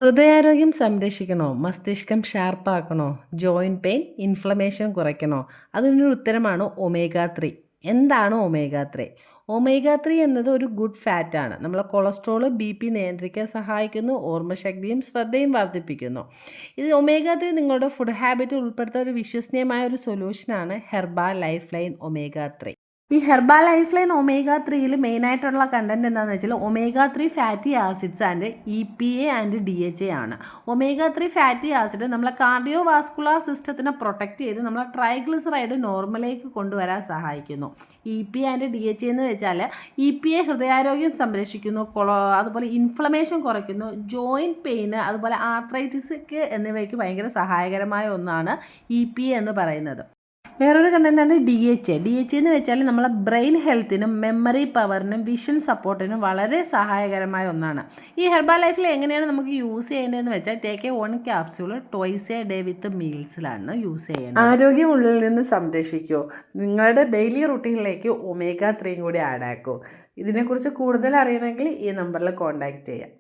ഹൃദയാരോഗ്യം സംരക്ഷിക്കണോ? മസ്തിഷ്കം ഷാർപ്പാക്കണോ? ജോയിന്റ് പെയിൻ, ഇൻഫ്ലമേഷൻ കുറയ്ക്കണോ? അതിനൊരു ഉത്തരമാണ് ഒമേഗ 3. എന്താണ് ഒമേഗ 3? ഒമേഗ 3 എന്നത് ഒരു ഗുഡ് ഫാറ്റാണ്. നമ്മളെ കൊളസ്ട്രോൾ, ബിപി നിയന്ത്രിക്കാൻ സഹായിക്കുന്നു. ഓർമ്മശക്തിയും ശ്രദ്ധയും വർദ്ധിപ്പിക്കുന്നു. ഇത് ഒമേഗ 3 നിങ്ങളുടെ ഫുഡ് ഹാബിറ്റ് ഉൾപ്പെടുത്താൻ ഒരു വിശ്വസനീയമായ ഒരു സൊല്യൂഷനാണ് ഹെർബ ലൈഫ് ലൈൻ ഒമേഗ 3. ഈ ഹെർബ ലൈഫ് ലൈൻ ഒമേഗ 3യിൽ മെയിനായിട്ടുള്ള കണ്ടന്റ് എന്താണെന്ന് വെച്ചാൽ omega 3 fatty acids and EPA and DHA ആണ്. ഒമേഗ 3 ഫാറ്റി ആസിഡ് നമ്മളെ കാർഡിയോ വാസ്കുലാർ സിസ്റ്റത്തിനെ പ്രൊട്ടക്റ്റ് ചെയ്ത് നമ്മളെ ട്രൈഗ്ലിസറൈഡ് നോർമലേക്ക് കൊണ്ടുവരാൻ സഹായിക്കുന്നു. EPA ആൻഡ് DHA എന്ന് വെച്ചാൽ EPA ഹൃദയാരോഗ്യം സംരക്ഷിക്കുന്നു, അതുപോലെ ഇൻഫ്ലമേഷൻ കുറയ്ക്കുന്നു, ജോയിൻറ്റ് പെയിന്, അതുപോലെ ആർത്രൈറ്റിസ് എന്നിവയ്ക്ക് ഭയങ്കര സഹായകരമായ ഒന്നാണ് EPA എന്ന് പറയുന്നത്. വേറൊരു കണ്ടൻ്റാണ് DHA. DHA എന്ന് വെച്ചാൽ നമ്മളെ ബ്രെയിൻ ഹെൽത്തിനും മെമ്മറി പവറിനും വിഷൻ സപ്പോർട്ടിനും വളരെ സഹായകരമായ ഒന്നാണ്. ഈ ഹെർബ ലൈഫിൽ എങ്ങനെയാണ് നമുക്ക് യൂസ് ചെയ്യേണ്ടതെന്ന് വെച്ചാൽ take 1 capsule twice a day with മീൽസിലാണ് യൂസ് ചെയ്യേണ്ടത്. ആരോഗ്യം ഉള്ളിൽ നിന്ന് സംരക്ഷിക്കൂ. നിങ്ങളുടെ ഡെയിലി റുട്ടീനിലേക്ക് ഒമേഗ 3 കൂടി ആഡ് ആക്കൂ. ഇതിനെക്കുറിച്ച് കൂടുതൽ അറിയണമെങ്കിൽ ഈ നമ്പറിൽ കോൺടാക്റ്റ് ചെയ്യാം.